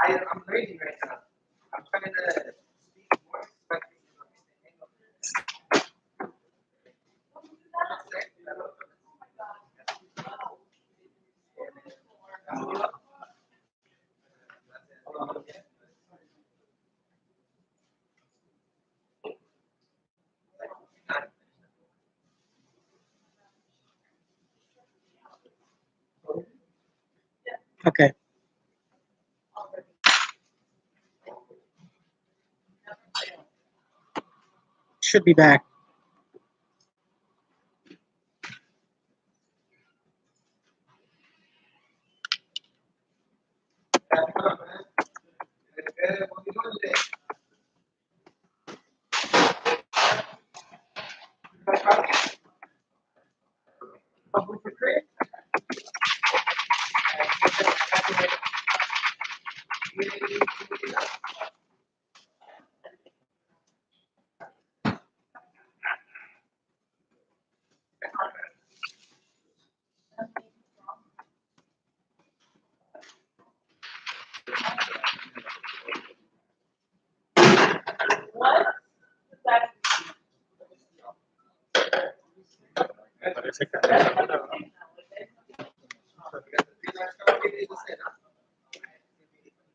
I'm reading right now. I'm trying to speak more expecting. Okay. Should be back.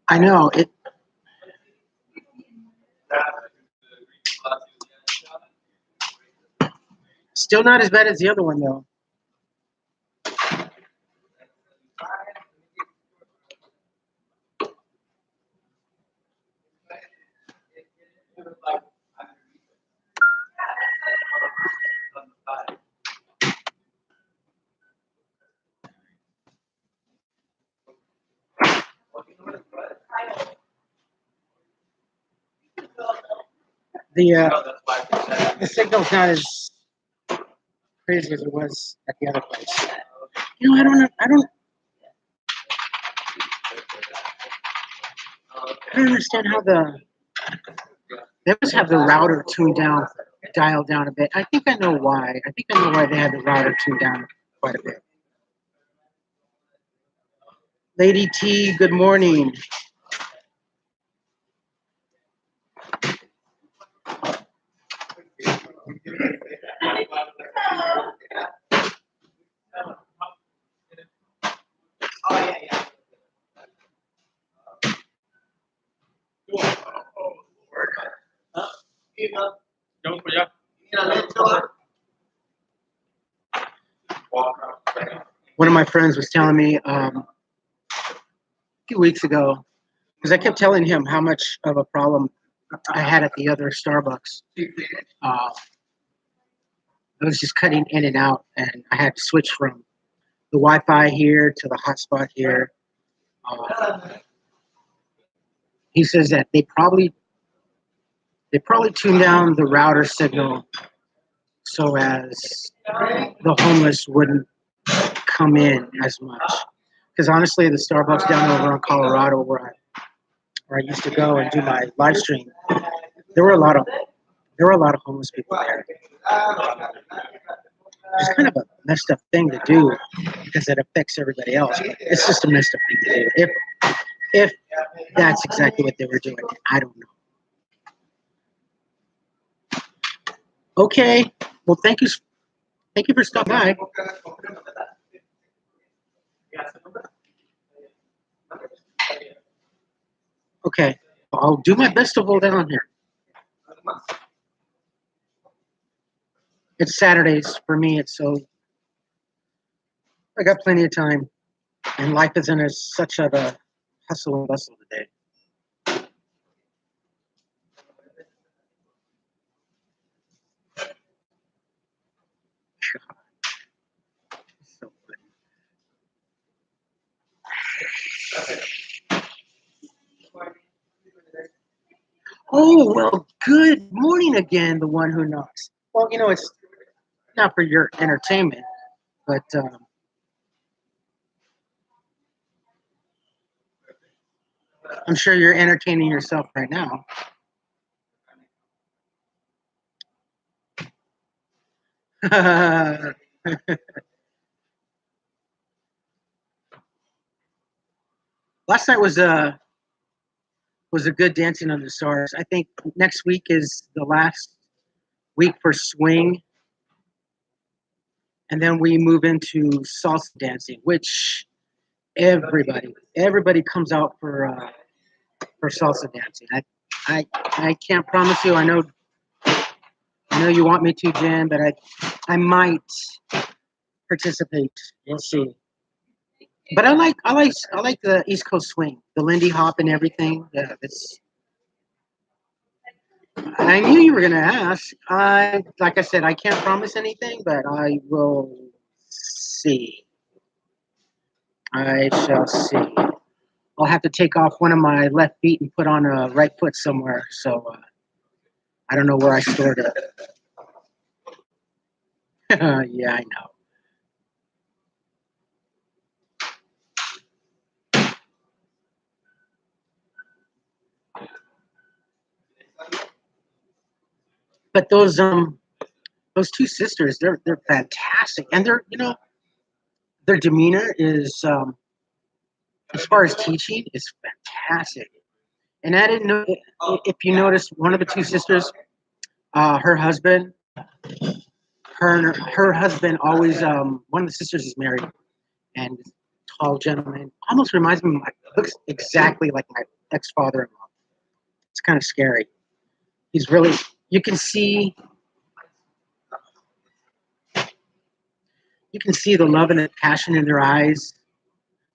I know it. Still not as bad as the other one though. The signal's not as crazy as it was at the other place. You know, I don't understand how they must have the router dialed down a bit. I think I know why. I think I know why they had the router tuned down quite a bit. Lady T, good morning. One of my friends was telling me a few weeks ago, because I kept telling him how much of a problem I had at the other Starbucks. I was just cutting in and out, and I had to switch from the Wi-Fi here to the hotspot here. He says that they probably tuned down the router signal so as the homeless wouldn't come in as much. Because honestly, the Starbucks down over in Colorado, where I used to go and do my live stream, there were a lot of homeless people there. It's kind of a messed up thing to do because it affects everybody else. It's just a messed up thing to do. If that's exactly what they were doing, I don't know. Okay. Well, thank you for stopping by. Okay. I'll do my best to hold down here. It's Saturdays for me. I got plenty of time, and life isn't such a hustle and bustle today. So oh, well, good morning again, the one who knocks. Well, you know, it's not for your entertainment, but I'm sure you're entertaining yourself right now. last night was a good Dancing Under the Stars. I think next week is the last week for swing, and then we move into salsa dancing, which everybody comes out for salsa dancing. I can't promise you. I know you want me to, Jen, but I might participate. We'll see. But I like the East Coast swing, the Lindy Hop and everything. Yeah, it's. I knew you were gonna ask. Like I said, I can't promise anything, but I will see. I shall see. I'll have to take off one of my left feet and put on a right foot somewhere. So I don't know where I stored it. Yeah, I know. But those two sisters, they're fantastic, and their demeanor is as far as teaching is fantastic. And I didn't know if you noticed one of the two sisters, her husband, her husband always one of the sisters is married and tall gentleman, almost reminds me of looks exactly like my ex father-in-law. It's kind of scary. He's really you can see you can see the love and the passion in their eyes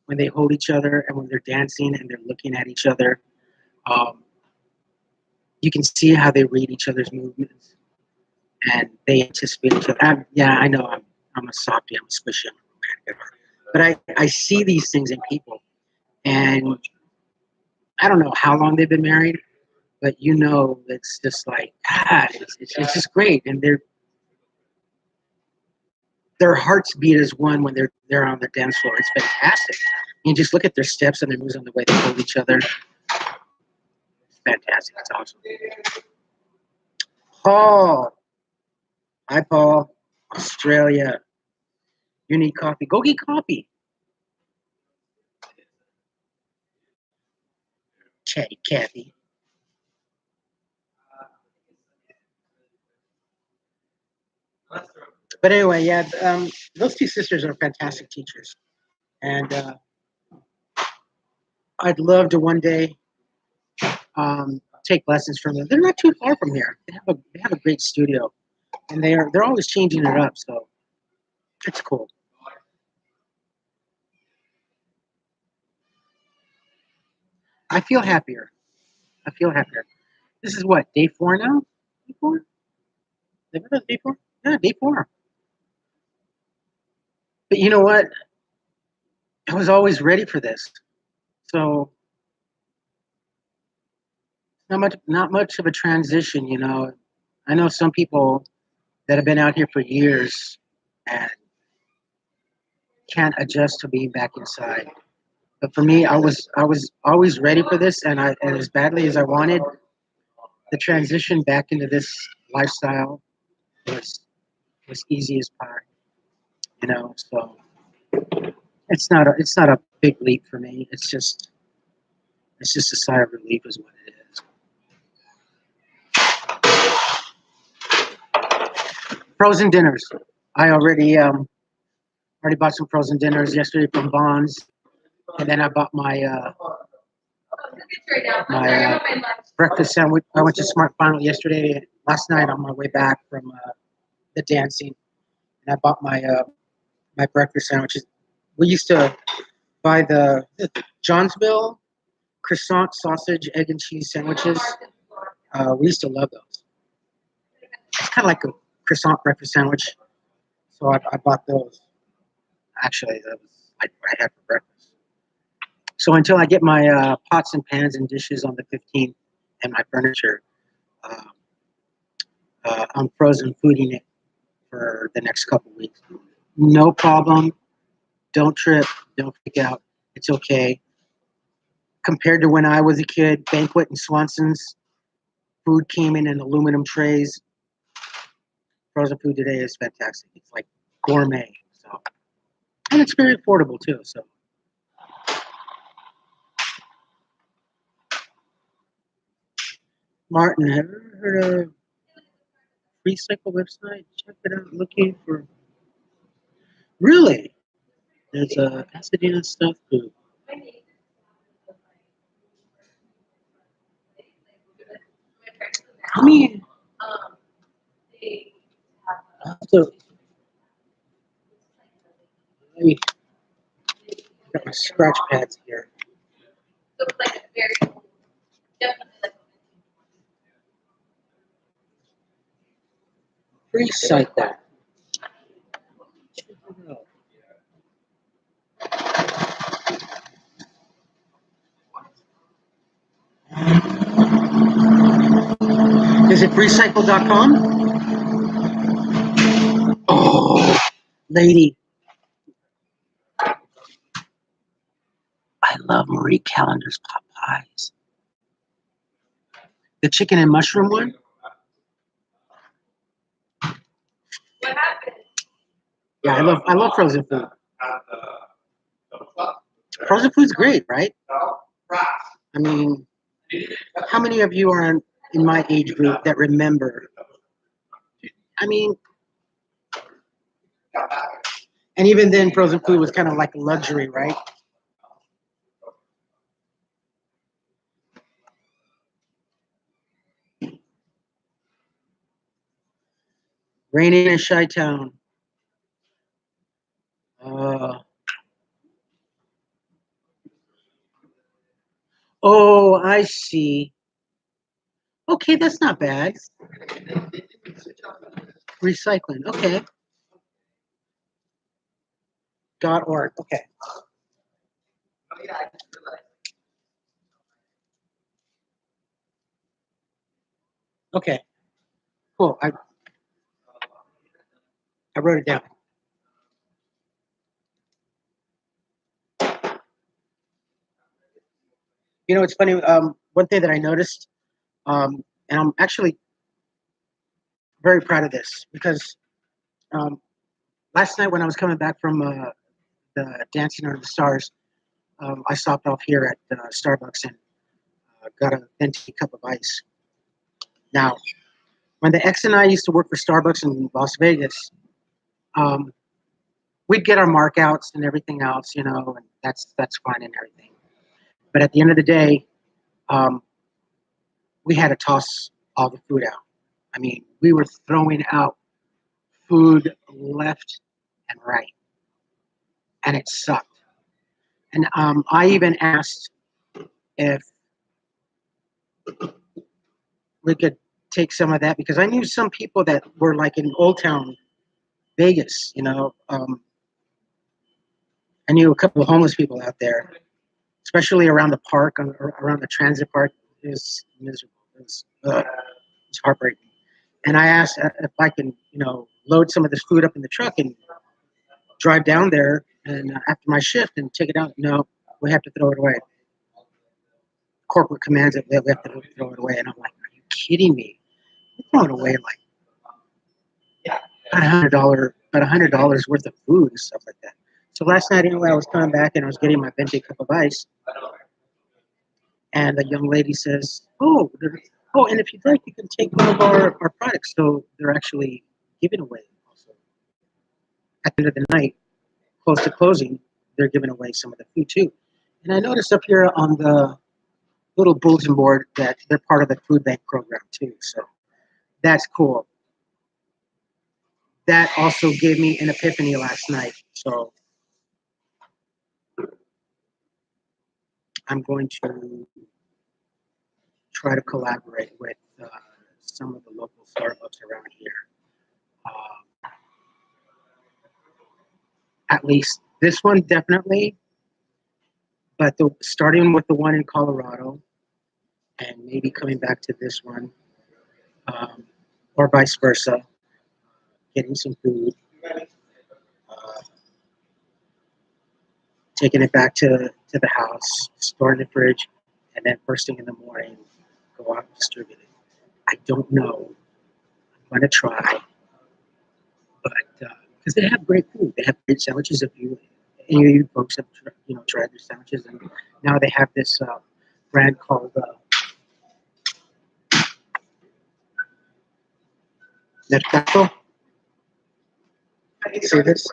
when they hold each other and when they're dancing and they're looking at each other. Um, you can see how they read each other's movements and they anticipate each other. Yeah, I know I'm a softie, I'm a squishy, I'm a romantic, but I see these things in people, and I don't know how long they've been married, but it's just like it's just great, and their hearts beat as one when they're on the dance floor. It's fantastic. You just look at their steps and their moves and the way they hold each other. It's fantastic. It's awesome. Paul, hi Paul, Australia. You need coffee. Go get coffee. Chatty Cathy. But anyway, yeah, those two sisters are fantastic teachers, and I'd love to one day take lessons from them. They're not too far from here. They have a great studio, and they're always changing it up. So it's cool. I feel happier. I feel happier. This is what day 4 now. Day 4. Day 4. Yeah, day 4. But you know what? I was always ready for this. So not much of a transition. I know some people that have been out here for years and can't adjust to being back inside. But for me, I was always ready for this, and as badly as I wanted, the transition back into this lifestyle was was easy as pie. So it's not a big leap for me. It's just a sigh of relief, is what it is. Frozen dinners. I already bought some frozen dinners yesterday from Bonds, and then I bought my breakfast sandwich. I went to Smart Final yesterday, last night on my way back from the dancing, and I bought my breakfast sandwiches. We used to buy the Johnsville croissant sausage egg and cheese sandwiches. We used to love those. It's kind of like a croissant breakfast sandwich, so I bought those. Actually, that was I had for breakfast. So until I get my pots and pans and dishes on the 15th and my furniture, uh, I'm frozen fooding it for the next couple weeks. No problem. Don't trip. Don't freak out. It's okay. Compared to when I was a kid, Banquet and Swanson's food came in aluminum trays. Frozen food today is fantastic. It's like gourmet. So, and it's very affordable too. So Martin, have you ever heard of Free Cycle website? Check it out. Looking for really. There's a Pasadena stuff group. I mean, so let me got my scratch pads here. Free Cycle. Check it out. Is it freecycle.com? Oh, lady, I love Marie Callender's pot pies. The chicken and mushroom one? Yeah, I love frozen food. Frozen food's great, right? I mean, how many of you are in my age group that remember? I mean, and even then, frozen food was kind of like a luxury, right? Raining in Chi-Town. Uh, oh, I see. Okay, that's not bad. Recycling. Okay. .org. Okay. Okay. Cool. I wrote it down. You know, it's funny. One thing that I noticed, and I'm actually very proud of this because um, last night when I was coming back from the Dancing Under the Stars, I stopped off here at Starbucks and got a venti cup of ice. Now, when the ex and I used to work for Starbucks in Las Vegas, um, we'd get our markouts and everything else, you know, and that's fine and everything. But at the end of the day, um, we had to toss all the food out. I mean, we were throwing out food left and right, and it sucked. And I even asked if we could take some of that because I knew some people that were like in Old Town Vegas. You know, I knew a couple of homeless people out there, especially around the park, around the transit park. It was miserable. It was heartbreaking. And I asked if I can, you know, load some of this food up in the truck and drive down there and after my shift and take it out. No, we have to throw it away. Corporate commands it. We have to throw it away. And I'm like, are you kidding me? We're throwing away like about $100 worth of food and stuff like that. So last night, anyway, I was coming back and I was getting my venti cup of ice, and the young lady says, "Oh, and if you'd like, you can take one of our products." So they're actually giving away also at the end of the night, close to closing. They're giving away some of the food too. And I noticed up here on the little bulletin board that they're part of the food bank program too. So that's cool. That also gave me an epiphany last night. So I'm going to try to collaborate with some of the local Starbucks around here. At least this one definitely, but starting with the one in Colorado and maybe coming back to this one, um, or vice versa, getting some food, uh, taking it back to the house, store in the fridge, and then first thing in the morning, go out and distribute it. I don't know. I'm going to try, but because they have great food, they have great sandwiches. If you any of you folks have tried their sandwiches, and now they have this brand called Mercado. See this?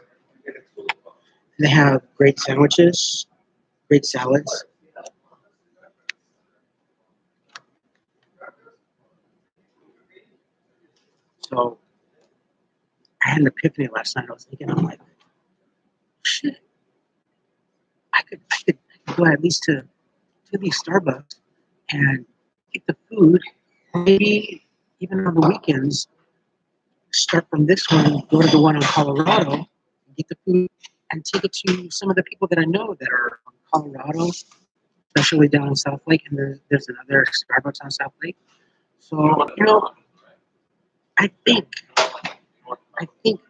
They have great sandwiches, great salads. So I had an epiphany last night. I was thinking, I'm like, shit, I could go at least to these Starbucks and get the food. Maybe even on the weekends, start from this one, go to the one in Colorado, get the food, and take it to some of the people that I know that are in Colorado, especially down in South Lake. And there's another Starbucks on South Lake. So, I think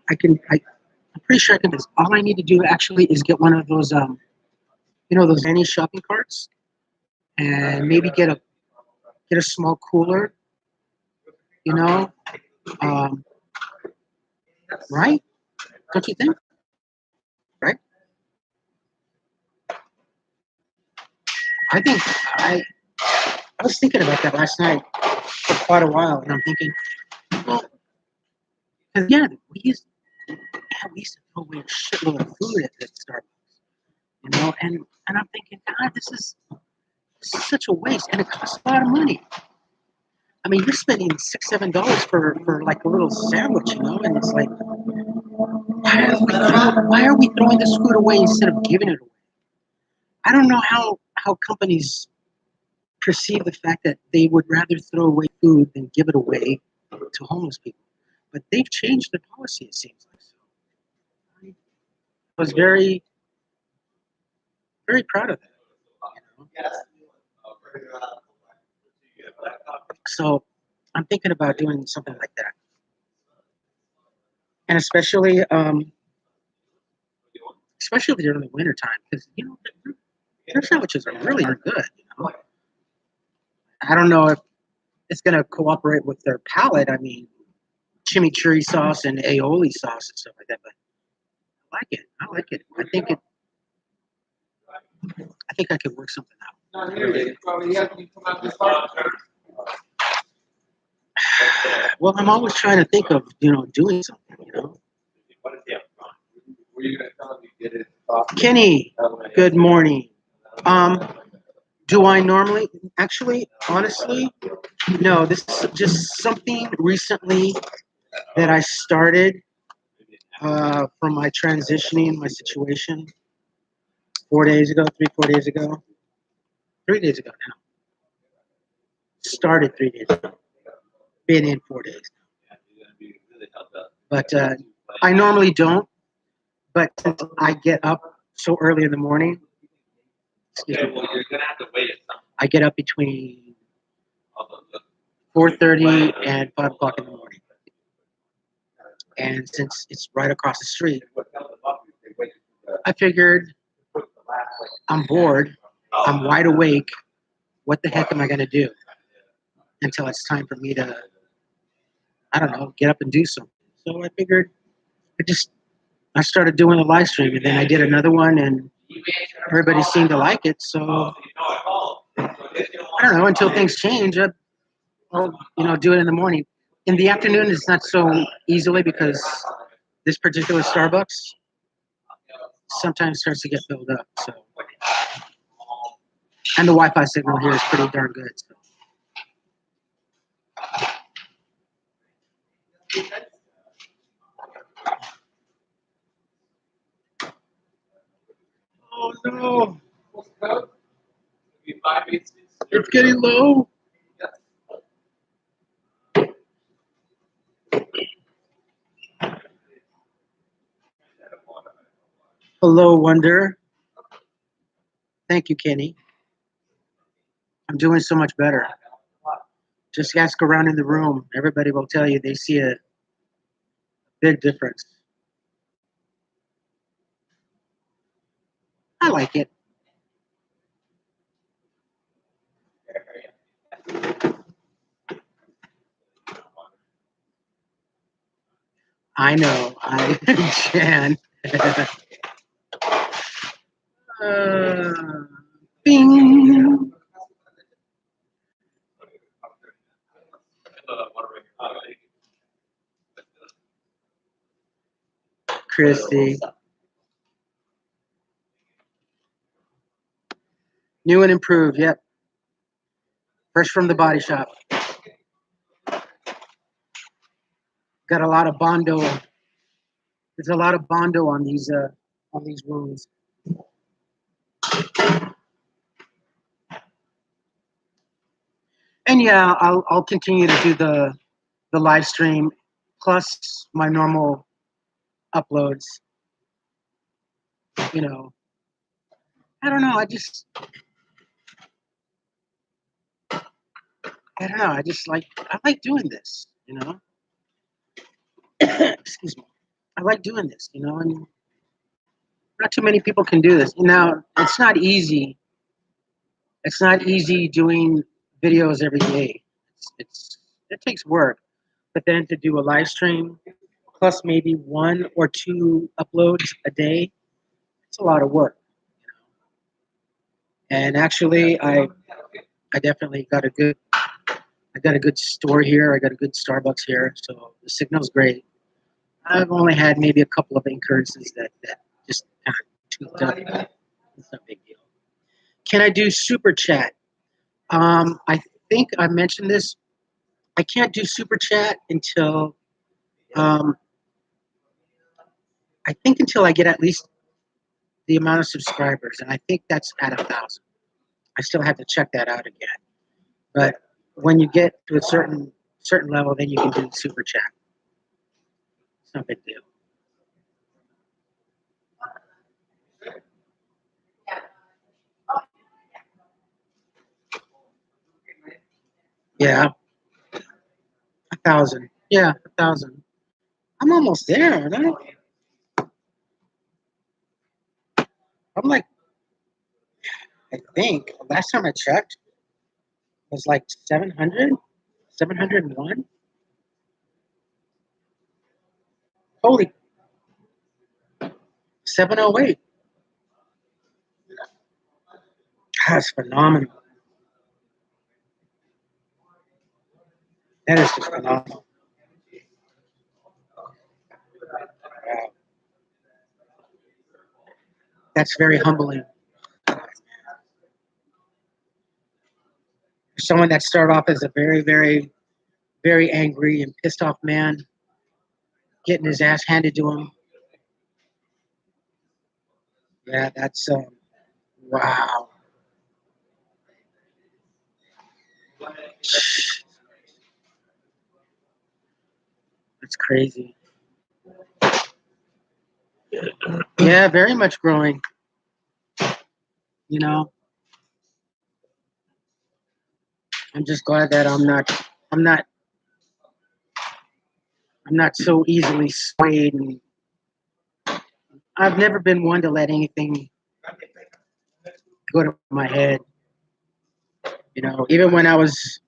I can. I'm pretty sure I can do this. All I need to do actually is get one of those, those mini shopping carts, and maybe get a small cooler. You know, um, right? Don't you think? Right? I think I was thinking about that last night for quite a while, and I'm thinking, well, 'cause, yeah, we used to throw away a shitload of food at Starbucks, and I'm thinking, God, this is such a waste, and it costs a lot of money. I mean, you're spending $6, $7 for like a little sandwich, and it's like, why are we throwing this food away instead of giving it away? I don't know how companies perceive the fact that they would rather throw away food than give it away to homeless people. But they've changed the policy, it seems like. So I was very, very proud of that. So I'm thinking about doing something like that. And especially during the winter time, because their sandwiches are really good. I don't know if it's going to cooperate with their palate. I mean, chimichurri sauce and aioli sauce and stuff like that, but I like it. I think I could work something out. Well, I'm always trying to think of doing something. Kenny, good morning. Do I normally, actually, honestly, no, this is just something recently that I started from my transitioning, my situation 4 days ago, 4 days ago, 3 days ago now. Started 3 days ago, been in 4 days. But I normally don't, but since I get up so early in the morning, I get up between 4:30 and 5 o'clock in the morning. And since it's right across the street, I figured I'm bored, I'm wide awake. What the heck am I going to do until it's time for me to, I don't know, get up and do something? So I figured I started doing a live stream, and then I did another one, and everybody seemed to like it. So I don't know, until things change, I'll do it in the morning. In the afternoon, it's not so easily because this particular Starbucks sometimes starts to get filled up. So, and the Wi-Fi signal here is pretty darn good. So. Oh no! It's getting low. Hello, Wonder. Thank you, Kenny. I'm doing so much better. Just ask around in the room. Everybody will tell you they see a big difference. I like it. I know. Jan. Bing. Christy. New and improved, yep. Fresh from the body shop. Got a lot of Bondo. There's a lot of Bondo on these wounds. And yeah, I'll continue to do the live stream plus my normal uploads. You know, I don't know. I don't know. I like doing this. You know, excuse me. I like doing this. You know, and not too many people can do this. Now, it's not easy. It's not easy doing videos every day. It takes work. But then to do a live stream plus maybe 1 or 2 uploads a day, it's a lot of work. And actually, I definitely got a good store here. I got a good Starbucks here, so the signal's great. I've only had maybe a couple of incurrences that just kind of toothed up. It's no big deal. Can I do super chat? I think I mentioned this. I can't do super chat until I think until I get at least the amount of subscribers, and I think that's at 1,000. I still have to check that out again. But when you get to a certain level, then you can do super chat. It's no big deal. Yeah, 1,000. Yeah, 1,000. I'm almost there, right? I'm like, I think last time I checked was like 700, 701. Holy, 708. That's phenomenal. That is just phenomenal. Wow. That's very humbling. Someone that started off as a very, very, very angry and pissed off man, getting his ass handed to him. Yeah, that's wow. That's crazy. Yeah, very much growing. You know, I'm just glad that I'm not so easily swayed, and I've never been one to let anything go to my head. You know, even when I was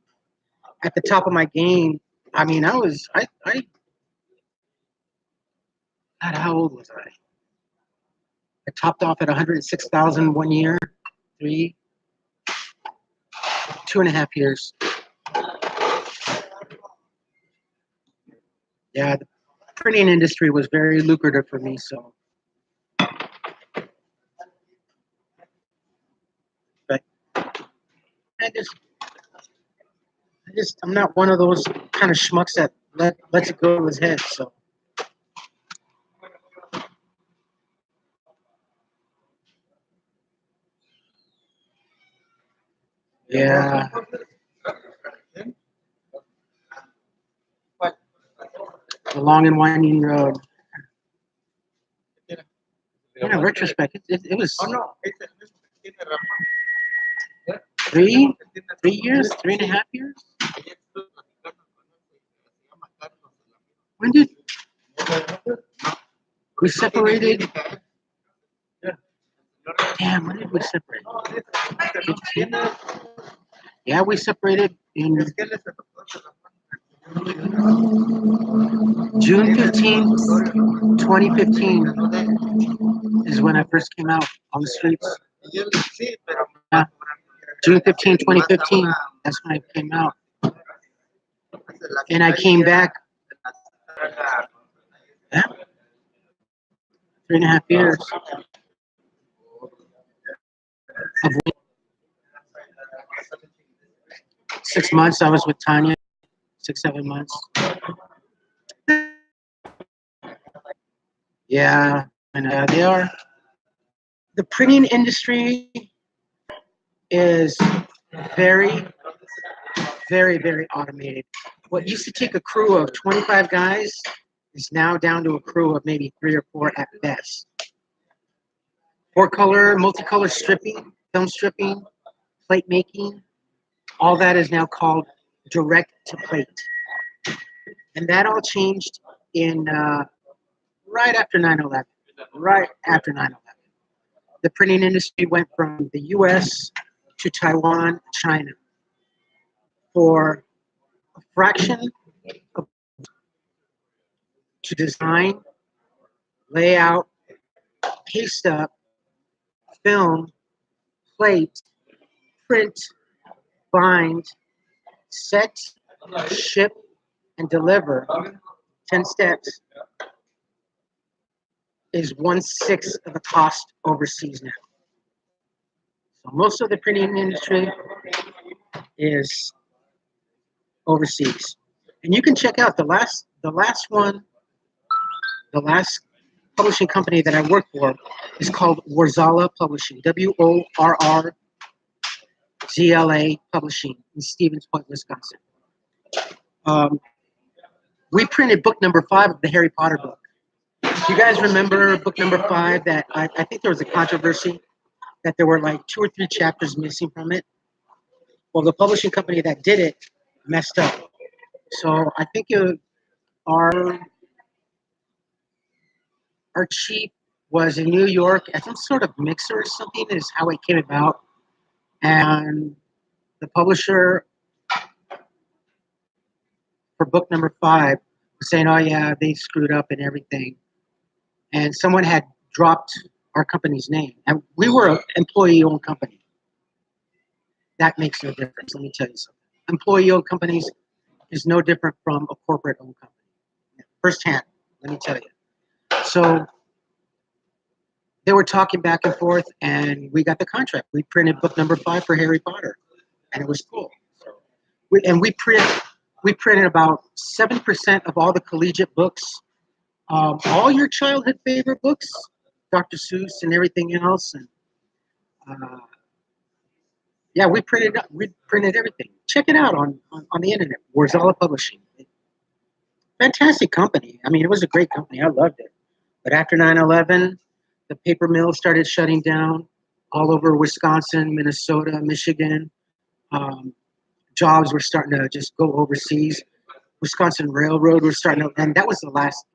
at the top of my game, I mean, God, how old was I? I topped off at 106,000 one year, 2.5 years. Yeah, the printing industry was very lucrative for me, so. But I'm not one of those kind of schmucks that lets it go to his head, so. Yeah. The long and winding road. In retrospect, it was 3 years, 3.5 years. When did we separated? Damn, when did we separate? 15? Yeah, we separated in June 15th, 2015 is when I first came out on the streets. Yeah. June 15, 2015, that's when I came out. And I came back. Yeah. 3.5 years. Of 6 months, I was with Tanya. 6, 7 months. Yeah, and they are. The printing industry is very, very, very automated. What used to take a crew of 25 guys is now down to a crew of maybe 3 or 4 at best. 4-color, multicolor stripping, film stripping, plate making, all that is now called direct to plate. And that all changed in right after 9/11. Right after 9/11. The printing industry went from the US to Taiwan, China for a fraction of, to design, layout, paste up, film, plate, print, bind, set, ship, and deliver 10 steps is 1/6 of the cost overseas now. So most of the printing industry is overseas. And you can check out the last publishing company that I work for is called Warzala Publishing, WORRZLA Publishing in Stevens Point, Wisconsin. We printed book number 5 of the Harry Potter book. Do you guys remember book number 5 that I think there was a controversy that there were like 2 or 3 chapters missing from it? Well, the publishing company that did it messed up. So I think our chief was in New York at some sort of mixer or something is how it came about. And the publisher for book number 5 was saying, oh yeah, they screwed up and everything. And someone had dropped our company's name. And we were an employee-owned company. That makes no difference, let me tell you something. Employee-owned companies is no different from a corporate-owned company. Firsthand, let me tell you. So they were talking back and forth, and we got the contract. We printed book number 5 for Harry Potter, and it was cool. So we printed about 7% of all the collegiate books, all your childhood favorite books, Dr. Seuss and everything else, and yeah, we printed everything. Check it out on the internet. Warzala Publishing, fantastic company. I mean, it was a great company. I loved it. But after 9/11, the paper mills started shutting down all over Wisconsin, Minnesota, Michigan. Jobs were starting to just go overseas. Wisconsin Railroad was starting to, and that was the last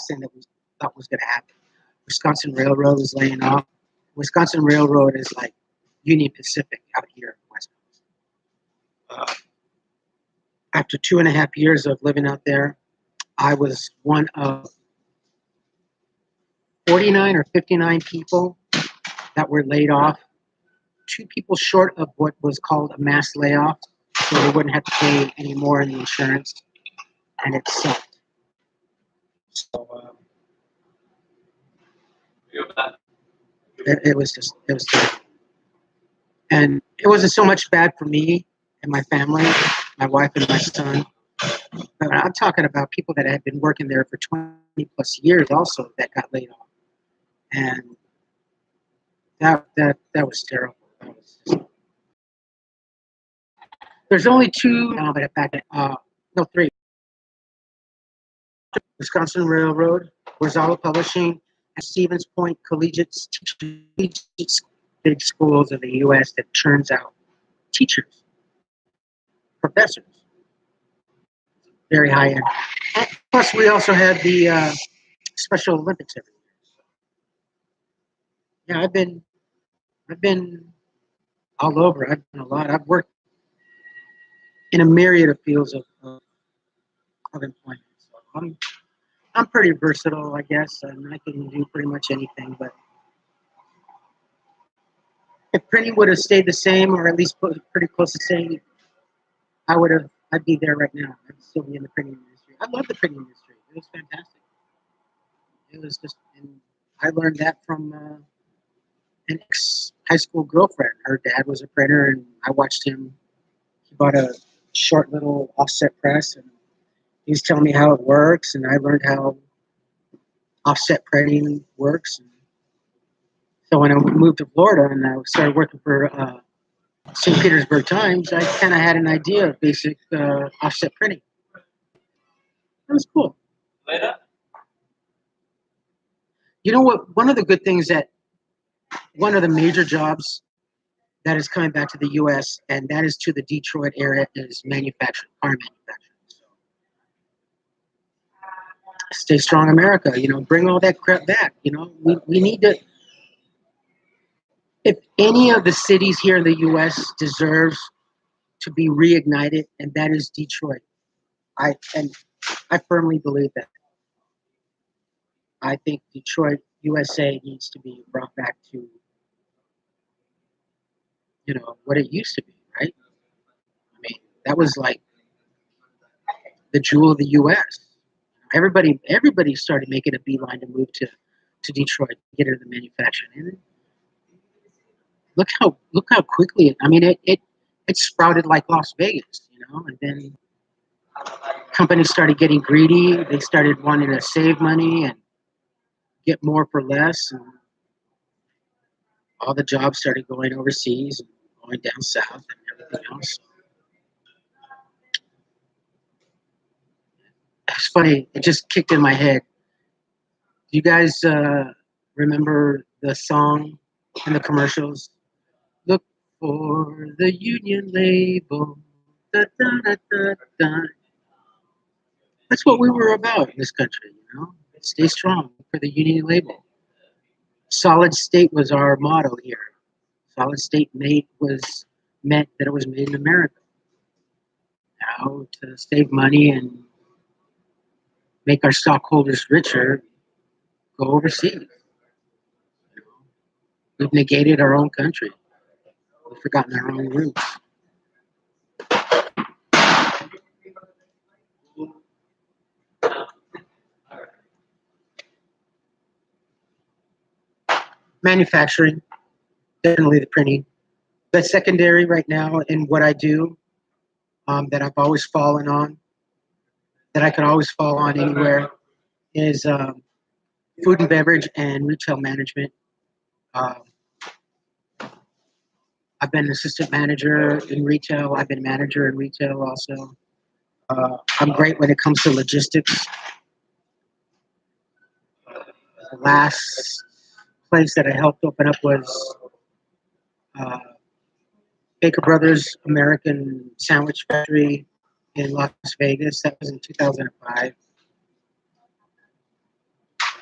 thing that we thought was going to happen. Wisconsin Railroad was laying off. Wisconsin Railroad is like Union Pacific out here in Wisconsin. After 2.5 years of living out there, I was one of 49 or 59 people that were laid off. 2 people short of what was called a mass layoff, so they wouldn't have to pay any more in the insurance, and it sucked. So it was terrible. And it wasn't so much bad for me and my family, my wife and my son, but I'm talking about people that had been working there for 20 plus years also that got laid off, and that was terrible. That was just, there's only 2 now, but in fact, no, 3. Wisconsin Railroad, Warzala Publishing, and Stevens Point Collegiate big schools in the U.S. that churns out teachers, professors, very high end. And plus, we also had the Special Olympics every year. Yeah, I've been all over. I've done a lot. I've worked in a myriad of fields of employment. So I'm pretty versatile, I guess, and I can do pretty much anything. But if printing would have stayed the same, or at least pretty close to the same, I'd be there right now. I'd still be in the printing industry. I love the printing industry. It was fantastic. It was just, and I learned that from an ex high school girlfriend. Her dad was a printer, and I watched him. He bought a short little offset press, and he was telling me how it works, and I learned how offset printing works. And so when I moved to Florida and I started working for St. Petersburg Times, I kind of had an idea of basic offset printing. That was cool. You know what? One of the good things that one of the major jobs that is coming back to the U.S. and that is to the Detroit area is manufacturing, car manufacturing. So, stay strong, America. You know, bring all that crap back. You know, we need to. If any of the cities here in the U.S. deserves to be reignited, and that is Detroit. I firmly believe that. I think Detroit, USA, needs to be brought back to what it used to be. Right? I mean, that was like the jewel of the U.S. Everybody started making a beeline to move to Detroit to get into the manufacturing. And look how quickly it. I mean, it sprouted like Las Vegas, and then companies started getting greedy. They started wanting to save money and get more for less, and all the jobs started going overseas and going down south and everything else. It's funny. It just kicked in my head. Do you guys remember the song and the commercials? Look for the union label. Da, da, da, da, da. That's what we were about in this country. Stay strong for the union label. Solid state was our motto here. Solid state meant that it was made in America. Now to save money and make our stockholders richer, go overseas. We've negated our own country. We've forgotten our own roots. Manufacturing, definitely the printing. The secondary right now in what I do, that I've always fallen on, that I could always fall on anywhere, is food and beverage and retail management. Um, I've been assistant manager in retail. I've been manager in retail also. I'm great when it comes to logistics. The last place that I helped open up was uh, Baker Brothers American Sandwich Factory in Las Vegas. That was in 2005.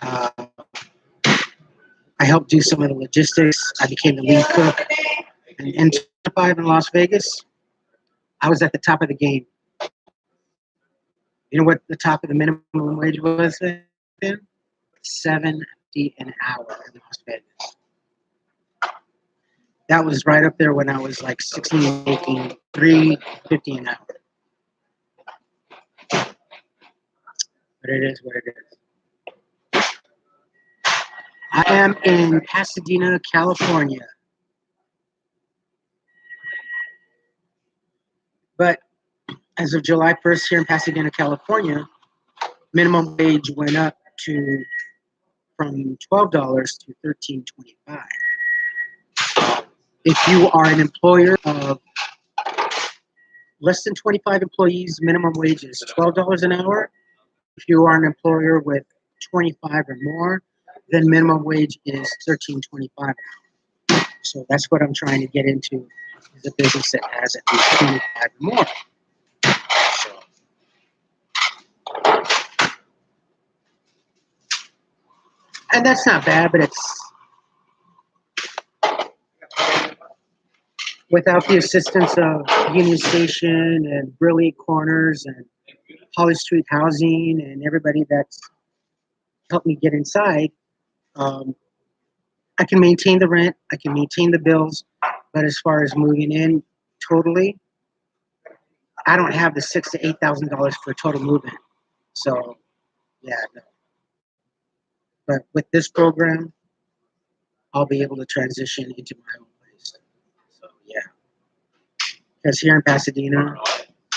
Uh, I helped do some of the logistics. I became the lead cook. And in 2005 in Las Vegas, I was at the top of the game. You know what the top of the minimum wage was then? $7.50 an hour in Las Vegas. That was right up there when I was like 16, making $3.50 an hour. But it is what it is. I am in Pasadena, California. But as of July 1st here in Pasadena, California, minimum wage went up from $12 to $13.25. If you are an employer of less than 25 employees, minimum wage is $12 an hour. If you are an employer with 25 or more, then minimum wage is $13.25. So that's what I'm trying to get into, is a business that has at least 25 or more. So, and that's not bad, but it's without the assistance of Union Station and Brilliant Corners and Holly Street Housing and everybody that's helped me get inside, I can maintain the rent, I can maintain the bills, but as far as moving in totally, I don't have the $6,000 to $8,000 for total movement. So, yeah, no. But with this program, I'll be able to transition into my own place. So yeah, because here in Pasadena,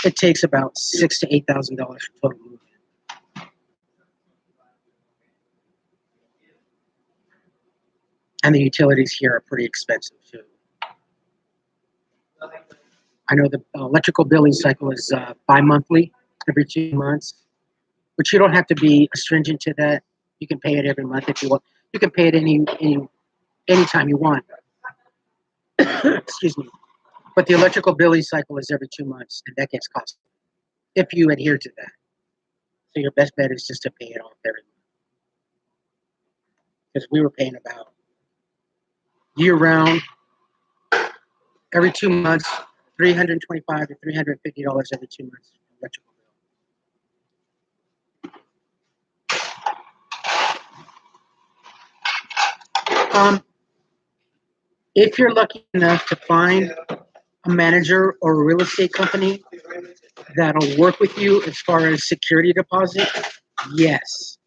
it takes about $6,000 to $8,000 for total movement, and the utilities here are pretty expensive too. I know the electrical billing cycle is bi-monthly, every 2 months, but you don't have to be stringent to that. You can pay it every month if you want. You can pay it anytime you want. Excuse me. But the electrical billing cycle is every 2 months, and that gets costly if you adhere to that. So your best bet is just to pay it off every month. Because we were paying about year-round, every 2 months, $325 to $350 every 2 months electrical bill. If you're lucky enough to find a manager or a real estate company that'll work with you as far as security deposit, yes.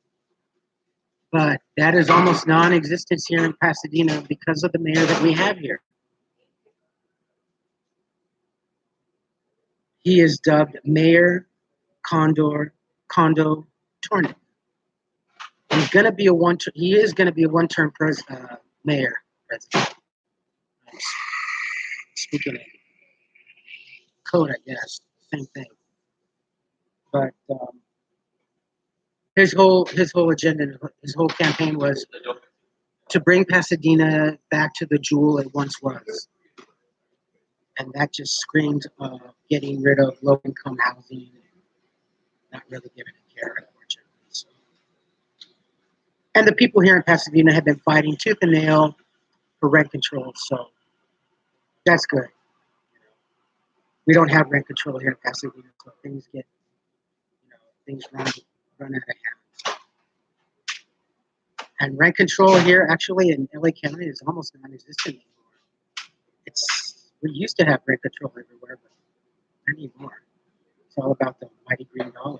But that is almost non-existent here in Pasadena because of the mayor that we have here. He is dubbed Mayor Condo Tornado. He's gonna be a one. He is gonna be a one-term mayor president. Speaking of code, I guess same thing. But his whole agenda, his whole campaign was to bring Pasadena back to the jewel it once was, and that just screamed getting rid of low-income housing, not really giving a care, unfortunately. So. And the people here in Pasadena have been fighting tooth and nail for rent control, so that's good. We don't have rent control here in Pasadena, so things get, things run out of hand. And rent control here, actually, in LA County, is almost non-existent anymore. We used to have rent control everywhere, but not anymore. It's all about the mighty green dollar.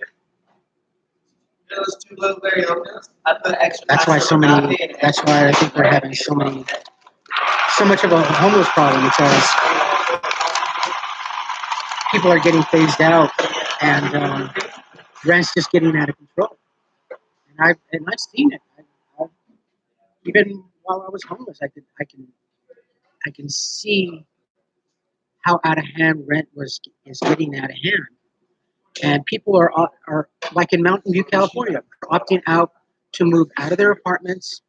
Those two little variables, I put extra. That's why so many. That's why I think we're having so much of a homeless problem, because people are getting phased out, and rent's just getting out of control. And I've seen it. Even while I was homeless, I can see how out of hand rent is getting out of hand. And people are like in Mountain View, California, opting out to move out of their apartments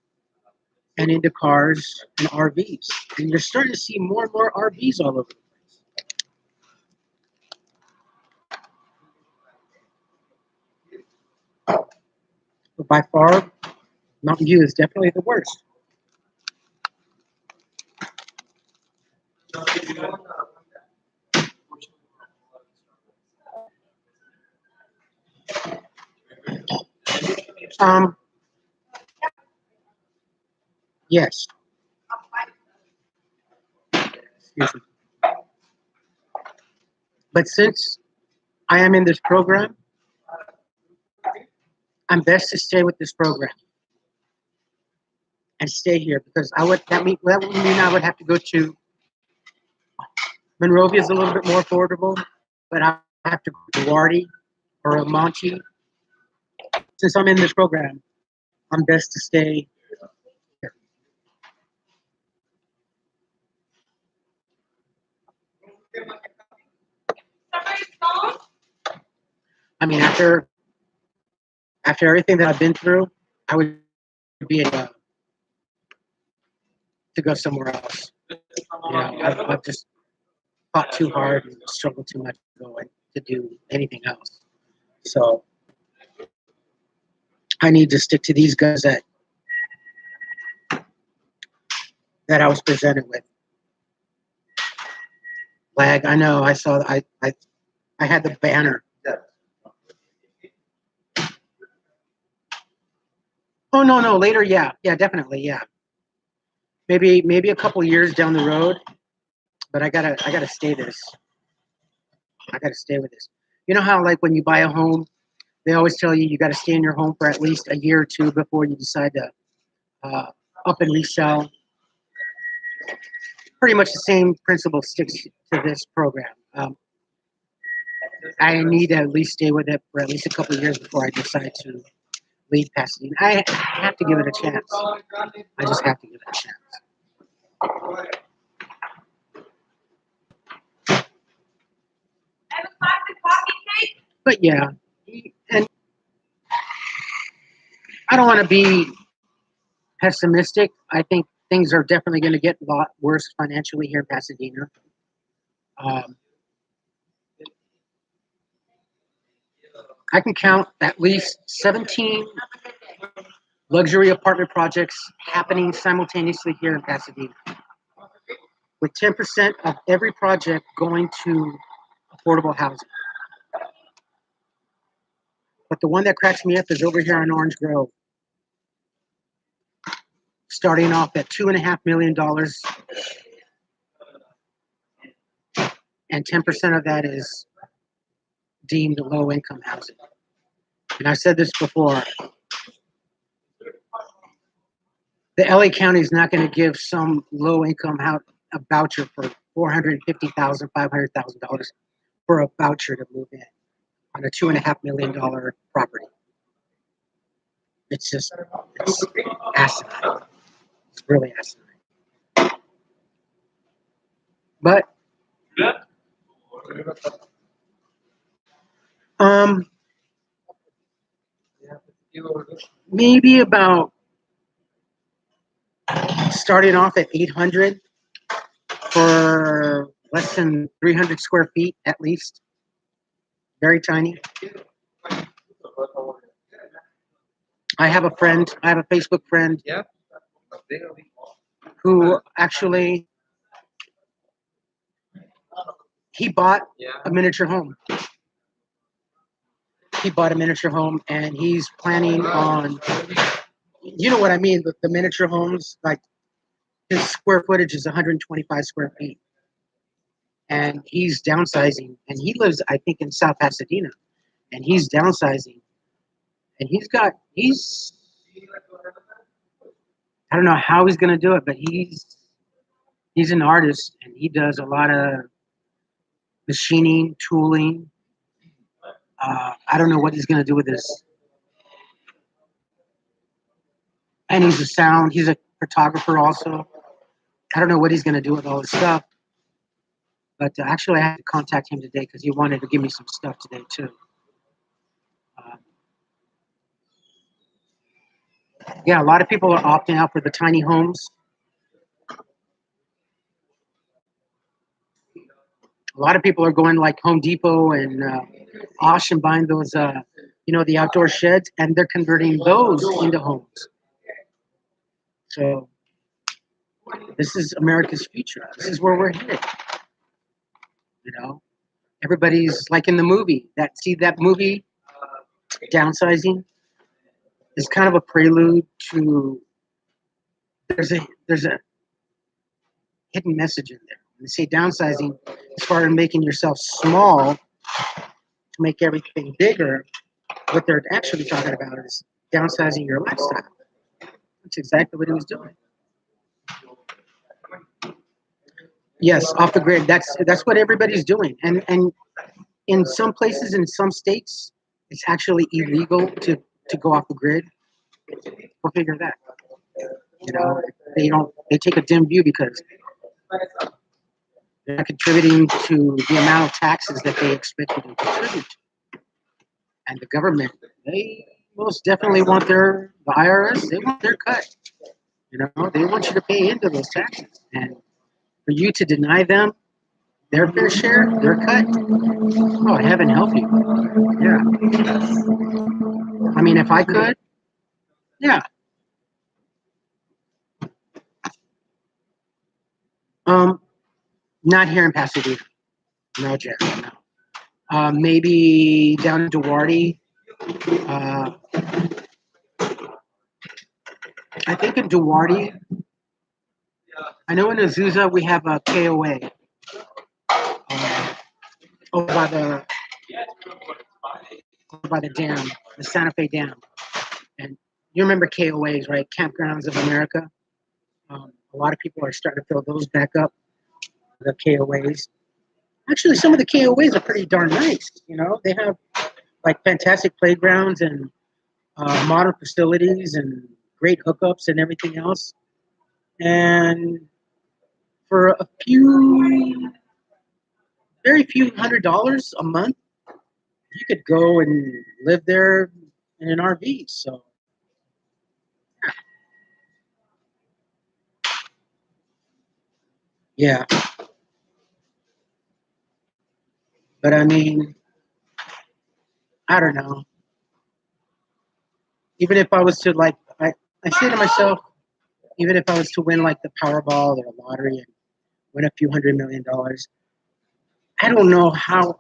and into cars and RVs. And you're starting to see more and more RVs all over the place. But by far, Mountain View is definitely the worst. Yes. Excuse me. But since I am in this program, I'm best to stay with this program and stay here, because that would mean I would have to go to Monrovia is a little bit more affordable, but I have to go to Duarte or El Monte. Since I'm in this program, I'm best to stay here. I mean, after everything that I've been through, I would be able to go somewhere else. I've just fought too hard and struggled too much to do anything else. So I need to stick to these guys that I was presented with. Lag, I know. I saw. I had the banner. Oh no, later, yeah, definitely, yeah. Maybe a couple years down the road, but I gotta stay this. I gotta stay with this. You know how, like, when you buy a home, they always tell you got to stay in your home for at least a year or two before you decide to up and resell. Pretty much the same principle sticks to this program. I need to at least stay with it for at least a couple of years before I decide to leave Pasadena. I have to give it a chance. I just have to give it a chance. But yeah, and I don't want to be pessimistic. I think things are definitely going to get a lot worse financially here in Pasadena. I can count at least 17 luxury apartment projects happening simultaneously here in Pasadena, with 10% of every project going to affordable housing. But the one that cracks me up is over here on Orange Grove, starting off at $2.5 million, and 10% of that is deemed low-income housing. And I've said this before, the LA County is not going to give some low-income house a voucher for $450,000, $500,000 for a voucher to move in on a $2.5 million property. It's asinine. It's really asinine. But maybe about starting off at 800 for less than 300 square feet at least. Very tiny. I have a Facebook friend who actually he bought a miniature home. He bought a miniature home and he's planning on, you know what I mean, the miniature homes, like his square footage is 125 square feet. And he's downsizing, and he lives, I think, in South Pasadena, and he's downsizing, and I don't know how he's going to do it, but he's an artist, and he does a lot of machining, tooling. I don't know what he's going to do with this. And he's a photographer also. I don't know what he's going to do with all this stuff. But actually, I had to contact him today because he wanted to give me some stuff today, too. Yeah, a lot of people are opting out for the tiny homes. A lot of people are going like Home Depot and Osh and buying those, the outdoor sheds, and they're converting those into homes. So this is America's future. This is where we're headed. Everybody's like in the movie. That movie, Downsizing, is kind of a prelude to. There's a hidden message in there. When they say downsizing, as far as making yourself small to make everything bigger, what they're actually talking about is downsizing your lifestyle. That's exactly what he was doing. Yes, off the grid. That's what everybody's doing. And in some places, in some states, it's actually illegal to go off the grid. Go figure that. They take a dim view because they're not contributing to the amount of taxes that they expect you to contribute to. And the government, they most definitely want the IRS, they want their cut. They want you to pay into those taxes. And for you to deny them their fair share, their cut, oh, heaven help you. Yeah. I mean, if I could, yeah. Not here in Pasadena. No, Jerry, no. Maybe down in Duarte. I think in Duarte. I know in Azusa we have a KOA. Over by the dam, the Santa Fe Dam. And You remember KOAs, right? Campgrounds of America. A lot of people are starting to fill those back up, the KOAs. Actually, some of the KOAs are pretty darn nice. You know, they have like fantastic playgrounds and modern facilities and great hookups and everything else. And for a few, very few $100s a month, you could go and live there in an RV. So, yeah. But I mean, I don't know. Even if I was to like, I say to myself, even if I was to win like the Powerball or the lottery and win a few $100 million, I don't know how,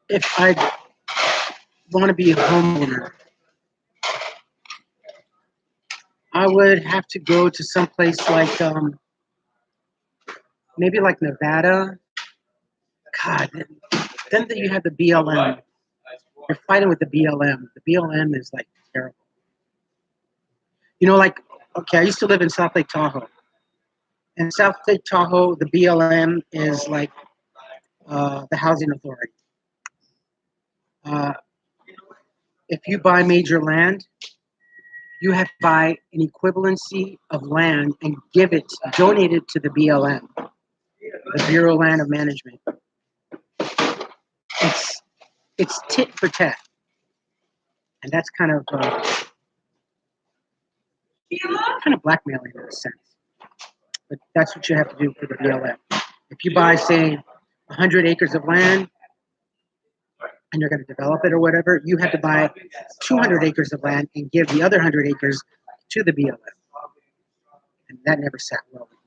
if I want to be a homeowner, I would have to go to some place like maybe like Nevada. God, then you have the BLM. You're fighting with the BLM. The BLM is like terrible. You know, like, okay, I used to live in South Lake Tahoe. In South Lake Tahoe, the BLM is like the housing authority. Uh, if you buy major land, you have to buy an equivalency of land and give it, donate it to the BLM, the Bureau of Land of Management. It's it's tit for tat, and that's kind of blackmailing in a sense. But that's what you have to do for the BLM. If you buy, say, 100 acres of land and you're going to develop it or whatever, you have to buy 200 acres of land and give the other 100 acres to the BLM. And that never sat well with me.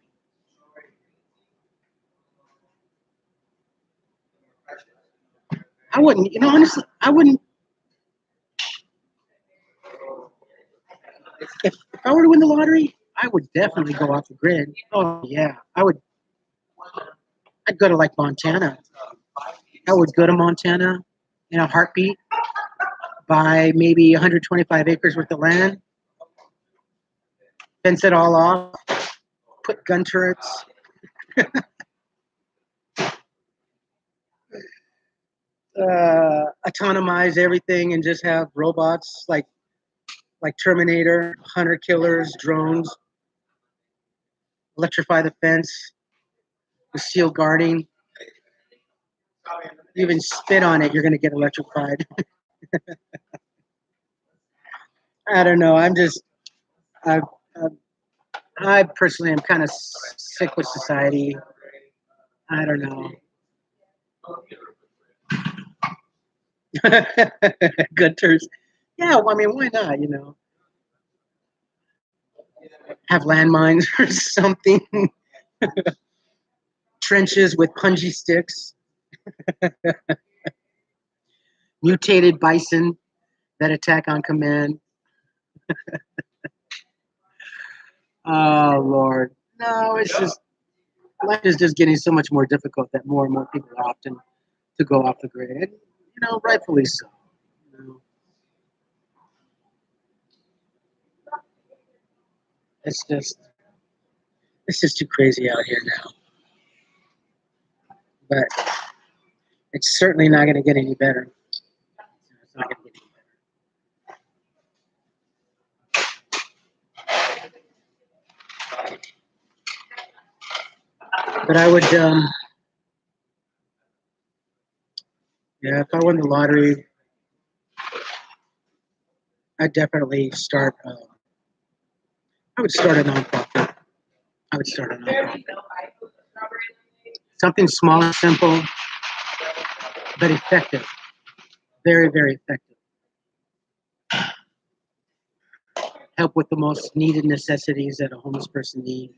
I wouldn't, you know, honestly, I wouldn't. If I were to win the lottery, I would definitely go off the grid. Oh yeah, I would. I'd go to like Montana. I would go to Montana in a heartbeat, buy maybe 125 acres worth of land, fence it all off, put gun turrets, autonomize everything, and just have robots like Terminator, hunter killers, drones, electrify the fence with steel guarding. You even spit on it, you're going to get electrified. I don't know. I, I, I personally am kind of sick with society. I don't know. Good turns. Yeah, well, I mean, why not? You know, have landmines or something. Trenches with punji sticks. Mutated bison that attack on command. Oh Lord, no! It's just life is just getting so much more difficult that more and more people are opting to go off the grid. And, you know, rightfully so. You know, it's just it's just too crazy out here now. But it's certainly not going to get any better. It's not going to get any better. But I would, yeah, if I won the lottery, I'd definitely start. I would start a nonprofit. I would start a nonprofit. Something small and simple, but effective. Very, very effective. Help with the most needed necessities that a homeless person needs.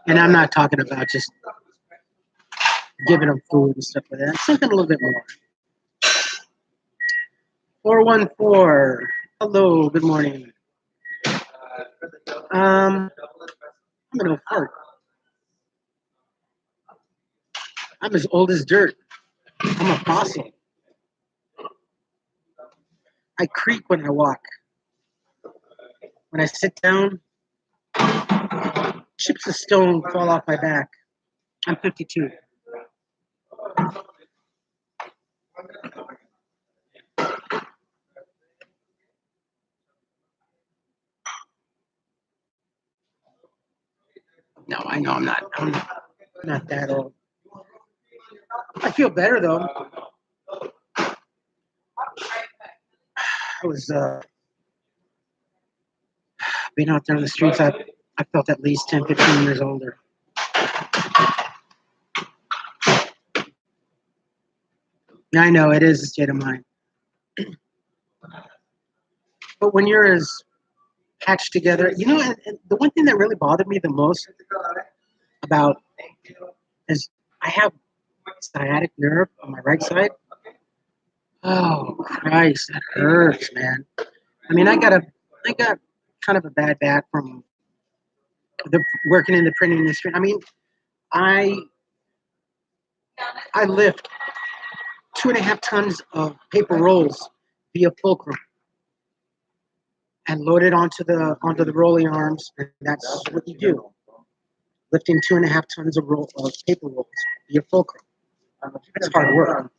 And I'm not talking about just giving them food and stuff like that. Something a little bit more. 414. Hello, good morning. I'm gonna go fart. I'm as old as dirt. I'm a fossil. I creak when I walk. When I sit down, chips of stone fall off my back. I'm 52. No, I know I'm not that old. I feel better though. I was being out there on the streets. I felt at least 10, 15 years older. I know it is a state of mind. But when you're as patched together, and the one thing that really bothered me the most about is I have sciatic nerve on my right side. Oh Christ, that hurts, man. I mean, I got kind of a bad back from working in the printing industry. I mean, I lift 2.5 tons of paper rolls via fulcrum and load it onto the rolling arms, and that's what you do. Lifting 2.5 tons of paper rolls via fulcrum. It's hard work.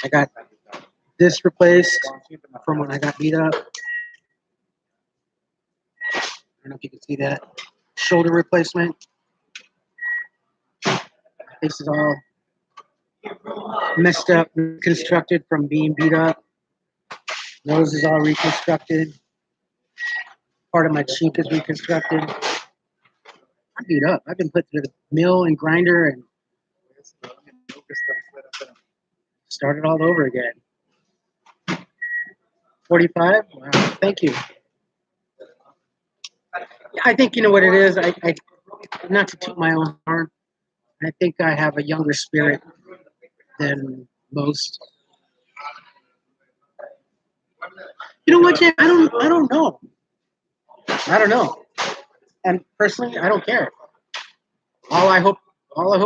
I got this replaced from when I got beat up. I don't know if you can see that. Shoulder replacement. This is all messed up, reconstructed from being beat up. Nose is all reconstructed. Part of my cheek is reconstructed. I'm beat up. I've been put through the mill and grinder and started all over again. 45? Wow, thank you. I think you know what it is. I not to toot my own horn. I think I have a younger spirit than most. You know what, Jay? I don't know. I don't know. And personally, I don't care. All I hope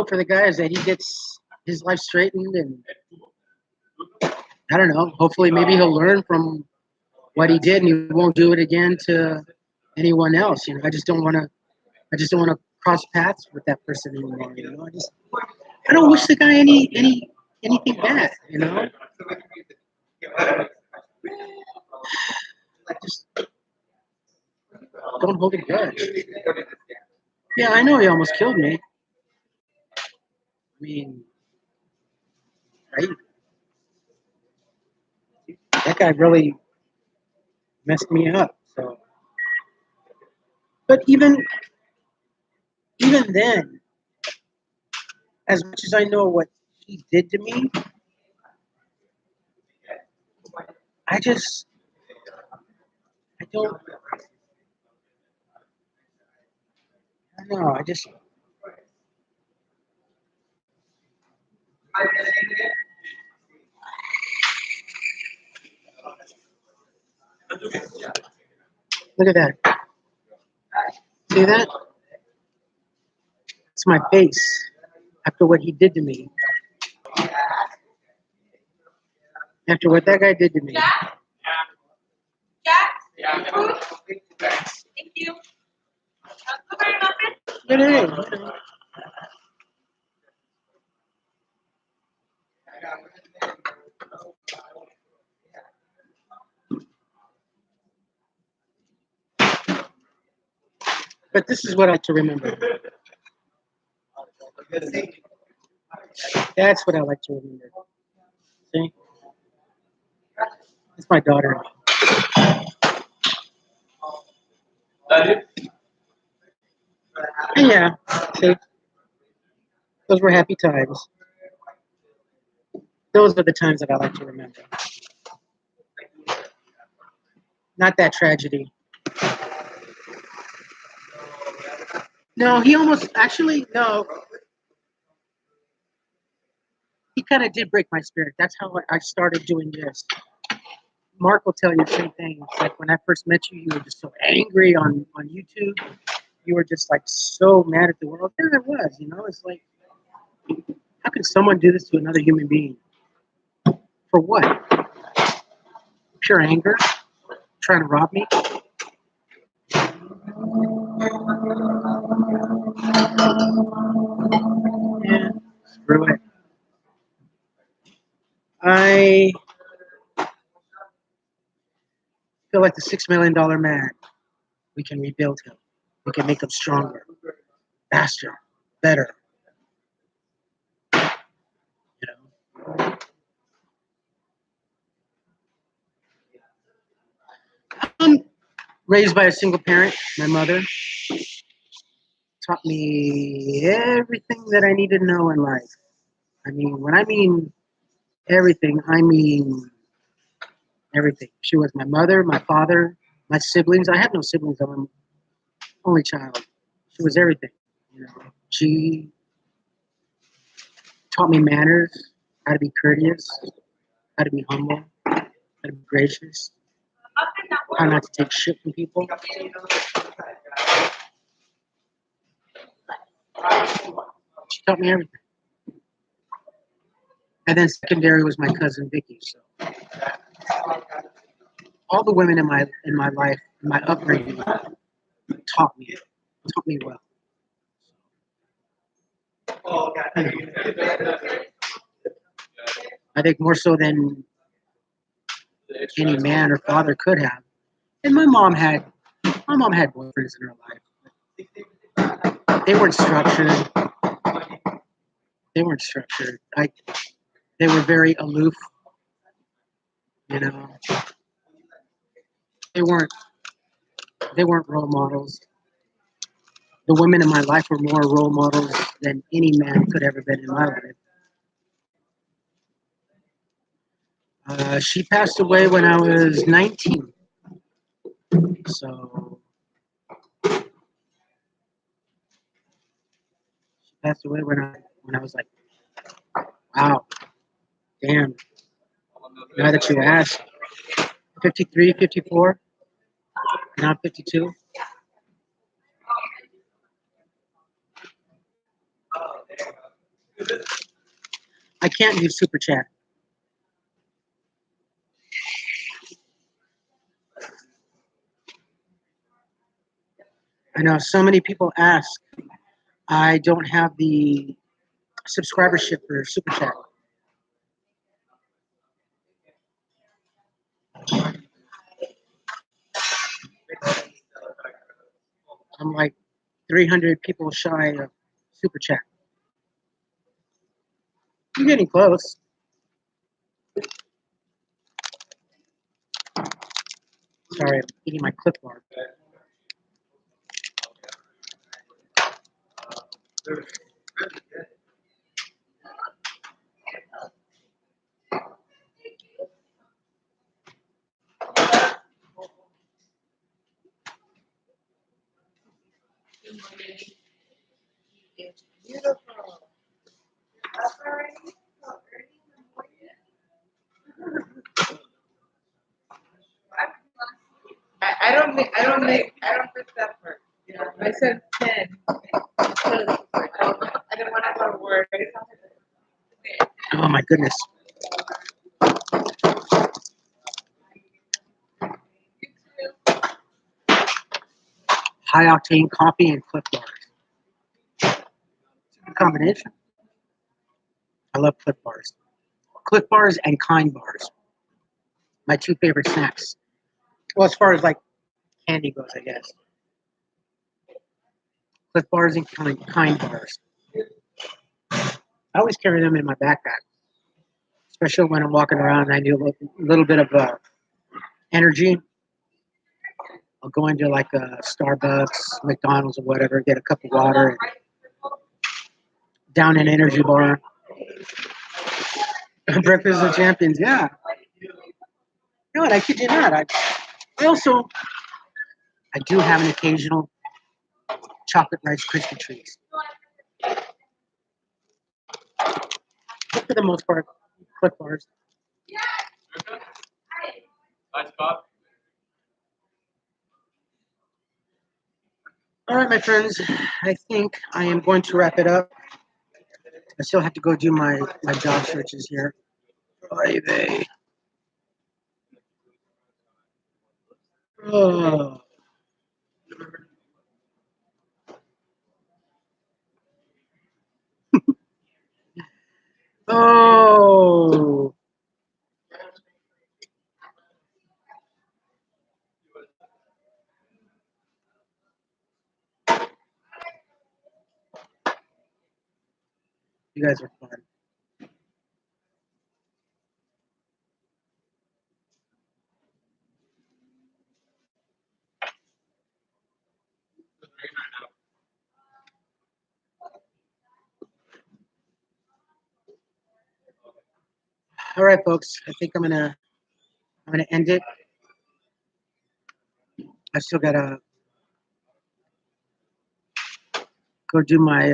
for the guy is that he gets his life straightened, and I don't know. Hopefully, maybe he'll learn from what he did, and he won't do it again to anyone else. I just don't want to cross paths with that person anymore. I don't wish the guy anything bad. I just don't hold a grudge. Yeah, I know he almost killed me. I mean, right? That guy really messed me up. So, but even then, as much as I know what he did to me, I don't know. Look at that. See that? It's my face after what he did to me. After what that guy did to me. Thank you. Look at it. But this is what I like to remember. That's what I like to remember. See? It's my daughter. And yeah, see? Those were happy times. Those are the times that I like to remember. Not that tragedy. No, he almost, actually, no. He kind of did break my spirit. That's how I started doing this. Mark will tell you the same thing. It's like when I first met you, you were just so angry on YouTube. you were just like so mad at the world. There I was, It's like, how can someone do this to another human being? For what? Pure anger? Trying to rob me? Yeah, screw it. I feel like the $6 million man. We can rebuild him. We can make him stronger, faster, better. You know. I'm raised by a single parent. My mother taught me everything that I needed to know in life. I mean, when I mean everything, I mean everything. She was my mother, my father, my siblings. I have no siblings. I'm an only child. She was everything. She taught me manners, how to be courteous, how to be humble, how to be gracious, how not to take shit from people. She taught me everything. And then secondary was my cousin Vicky. So all the women in my life, in my upbringing, taught me well. I think more so than any man or father could have. And my mom had boyfriends in her life. They weren't structured. They weren't structured. They were very aloof. You know, they weren't they weren't role models. The women in my life were more role models than any man could ever been in my life. She passed away when I was 19. So she passed away when I was like, wow, damn. Now that you ask, 53, 54, now 52. I can't do super chat. I know so many people ask. I don't have the subscribership for super chat. I'm like 300 people shy of super chat. I'm getting close. Sorry, I'm eating my Clip Bar. It's beautiful. That's all right. I don't fix that part. Yeah, I said 10. I didn't want to go to work. Oh my goodness. High octane coffee and Clip Bars. It's a good combination. I love Clip Bars. Clip Bars and Kind Bars. My two favorite snacks. Well, as far as like candy goes, I guess. Clip Bars and kind Bars. I always carry them in my backpack, especially when I'm walking around and I need a little bit of energy. I'll go into like a Starbucks, McDonald's, or whatever, get a cup of water, and down an energy bar. Breakfast of Champions, yeah. No, I kid you not. I also I do have an occasional chocolate Rice Krispie treats. But for the most part, Clip Bars. Nice, Bob. All right, my friends, I think I am going to wrap it up. I still have to go do my job searches here. Oy vey. Oh. Oh. You guys are fun. All right, folks. I think I'm gonna end it. I still gotta go do my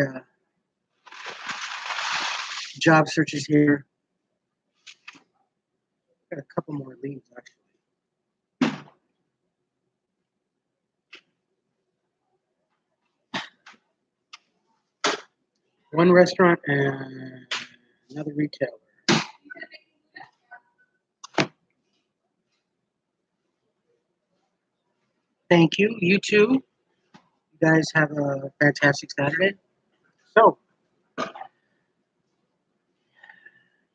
job searches here. Got a couple more leads actually. One restaurant and another retailer. Thank you. You too. You guys have a fantastic Saturday. So,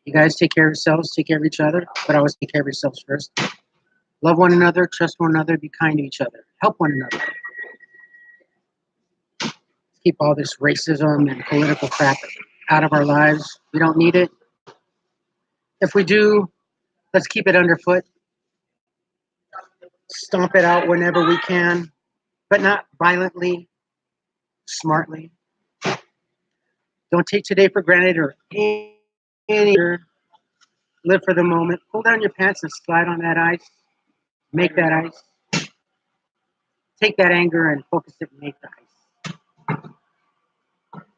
you guys take care of yourselves, take care of each other, but always take care of yourselves first. Love one another, trust one another, be kind to each other, help one another. Keep all this racism and political crap out of our lives. We don't need it. If we do, let's keep it underfoot. Stomp it out whenever we can, but not violently, smartly. Don't take today for granted or any. Live for the moment. Pull down your pants and slide on that ice. Make that ice. Take that anger and focus it and make the ice.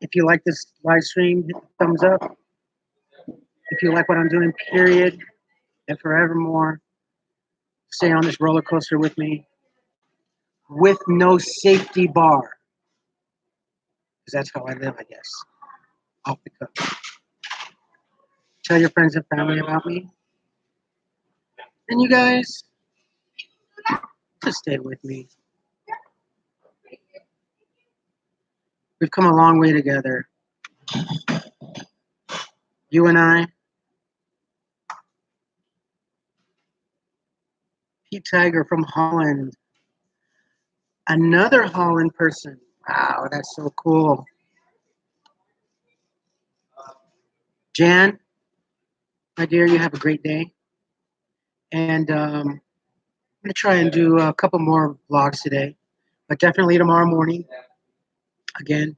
If you like this live stream, hit the thumbs up. If you like what I'm doing, period, and forevermore, stay on this roller coaster with me with no safety bar. Because that's how I live, I guess. Off the cuff. Tell your friends and family about me. And you guys, just stay with me. We've come a long way together. You and I, Pete Tiger from Holland. Another Holland person. Wow, that's so cool. Jan, my dear, you have a great day. And I'm going to try and do a couple more vlogs today, but definitely tomorrow morning. Again,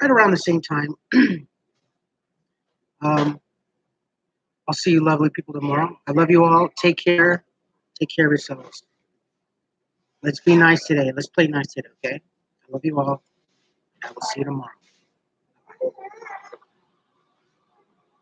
right around the same time. I'll see you lovely people tomorrow. I love you all. Take care. Take care of yourselves. Let's be nice today. Let's play nice today, okay? I love you all. I will see you tomorrow.